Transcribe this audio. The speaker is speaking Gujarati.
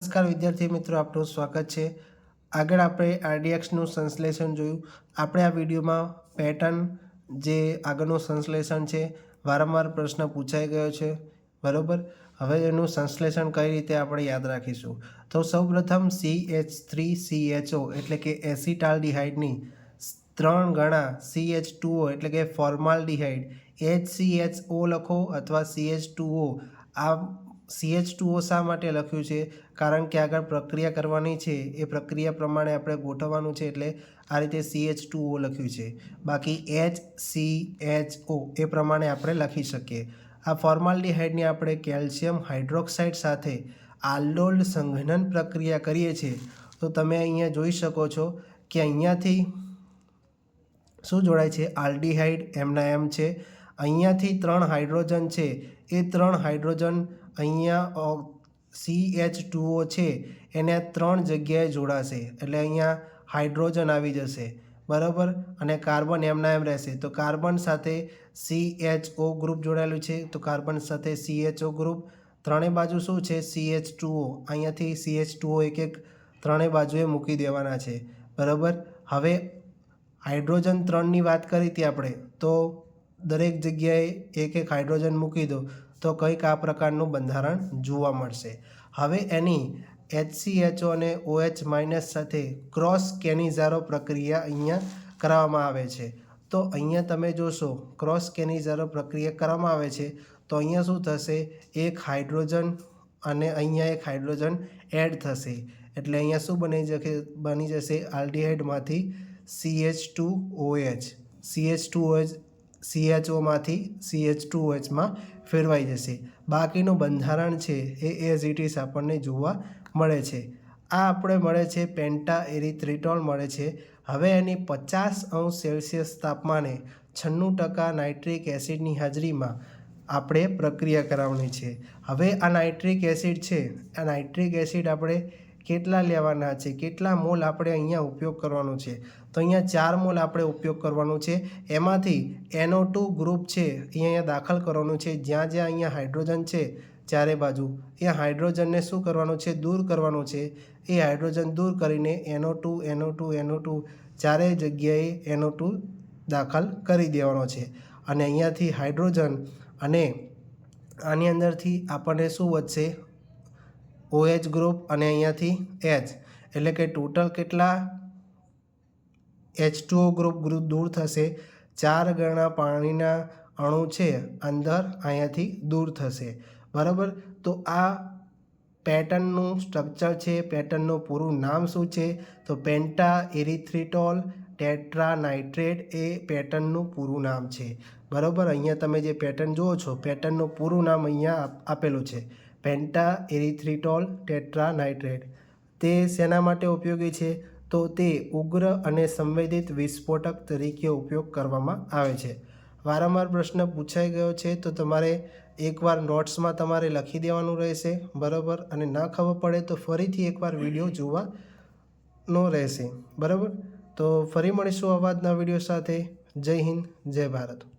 નમસ્કાર વિદ્યાર્થી મિત્રો, આપનું સ્વાગત છે। આગળ આપણે આરડીએક્સનું સંશ્લેષણ જોયું। આપણે આ વિડીયોમાં પેટર્ન જે આગળનું સંશ્લેષણ છે, વારંવાર પ્રશ્ન પૂછાઈ ગયો છે, બરાબર। હવે એનું સંશ્લેષણ કઈ રીતે આપણે યાદ રાખીશું, તો સૌપ્રથમ CH3CHO એટલે કે એસિટાલ્ડિહાઇડની 3 ગણા CH2O એટલે કે ફોર્માલ્ડિહાઇડ HCHO લખો અથવા CH2O। આ CH2O શા માટે લખ્યું છે? કારણ કે આગળ પ્રક્રિયા કરવાની છે, એ પ્રક્રિયા પ્રમાણે આપણે ગોઠવવાનું છે, એટલે આ રીતે CH2O લખ્યું છે। બાકી HCHO એ પ્રમાણે આપણે લખી શકીએ। આ ફોર્માલ્ડિહાઇડની આપણે કેલ્શિયમ હાઇડ્રોક્સાઇડ સાથે આલ્ડોલ સંઘનન પ્રક્રિયા કરીએ છીએ, તો તમે અહીંયા જોઈ શકો છો કે અહીંયાથી શું જોડાય છે? આલ્ડિહાઇડ એમના એમ છે। અહીંયાથી 3 હાઇડ્રોજન છે, એ 3 હાઇડ્રોજન અહીંયા CH2O છે એને 3 જગ્યાએ જોડાશે, એટલે અહીંયા હાઇડ્રોજન આવી જશે, બરાબર। અને કાર્બન એમના એમ રહેશે, તો કાર્બન સાથે CHO ગ્રુપ જોડાયેલું છે, તો કાર્બન સાથે CHO ગ્રુપ। ત્રણેય બાજુ શું છે? CH2O, અહીંયાથી CH2O એક ત્રણેય બાજુએ મૂકી દેવાના છે, બરાબર। હવે હાઇડ્રોજન 3ની વાત કરી હતી આપણે, તો દરેક જગ્યાએ એક હાઇડ્રોજન મૂકી દો તો કંઈક આ પ્રકારનું બંધારણ જોવા મળશે। હવે એની HCHO અને OH- સાથે ક્રોસ કેનિઝારો પ્રક્રિયા અહીંયા કરવામાં આવે છે। તો અહીંયા તમે જોશો ક્રોસ કેનિઝારો પ્રક્રિયા કરવામાં આવે છે, તો અહીંયા શું થશે? એક હાઇડ્રોજન અને અહીંયા એક હાઇડ્રોજન એડ થશે, એટલે અહીંયા શું બની જશે? આલ્ડિહાઇડમાંથી CH2OH, CH2OH CHOમાંથી CH2OHમાં ફેરવાઈ જશે। બાકીનું બંધારણ છે એ એઝ ઇટ ઇઝ આપણને જોવા મળે છે। આ આપણે મળે છે પેન્ટા એરિથ્રિટોલ મળે છે। હવે એની 50°C તાપમાને 96% નાઇટ્રિક એસિડની હાજરીમાં આપણે પ્રક્રિયા કરાવવાની છે। હવે આ નાઇટ્રિક એસિડ છે, આ નાઇટ્રિક એસિડ આપણે કેટલા લેવાના છે, કેટલા મોલ આપણે અહીંયા ઉપયોગ કરવાનો છે? તો અહીંયા 4 મોલ આપણે ઉપયોગ કરવાનું છે। એમાંથી NO2 ગ્રુપ છે એ અહીંયા દાખલ કરવાનું છે, જ્યાં જ્યાં અહીંયા હાઇડ્રોજન છે ચારે બાજુ, એ હાઇડ્રોજનને શું કરવાનું છે? દૂર કરવાનું છે। એ હાઇડ્રોજન દૂર કરીને NO2 ચારેય જગ્યાએ NO2 દાખલ કરી દેવાનો છે। અને અહીંયાથી હાઇડ્રોજન અને આની અંદરથી આપણને શું વધશે? OH ગ્રુપ અને અહીંયાથી H, એટલે કે ટોટલ કેટલા H2O ગ્રુપ દૂર થશે? 4 ગણા પાણીના અણુ છે અંદર અહીંયાથી દૂર થશે, બરાબર। તો આ પેટર્નનું સ્ટ્રક્ચર છે, પેટર્નનું પૂરું નામ શું છે? તો પેન્ટા એરિથ્રિટોલ ટેટ્રાનાઇટ્રેટ એ પેટર્નનું પૂરું નામ છે, બરાબર। અહીંયા તમે જે પેટર્ન જુઓ છો, પેટર્નનું પૂરું નામ અહીંયા આપેલું છે, પેન્ટા એરિથ્રિટોલ ટેટ્રાનાઇટ્રેટ। તે શેના માટે ઉપયોગી છે? તો તે ઉગ્ર અને સંવેદિત વિસ્ફોટક તરીકે ઉપયોગ કરવામાં આવે છે। વારંવાર પ્રશ્ન પૂછાઈ ગયો છે, તો તમારે એકવાર નોટ્સમાં તમારે લખી દેવાનું રહેશે, બરાબર। અને ન ખબર પડે તો ફરીથી એકવાર વિડીયો જોવાનો રહેશે, બરાબર। તો ફરી મળીશું આવા જ નવા વિડીયો સાથે। જય હિન્દ, જય ભારત।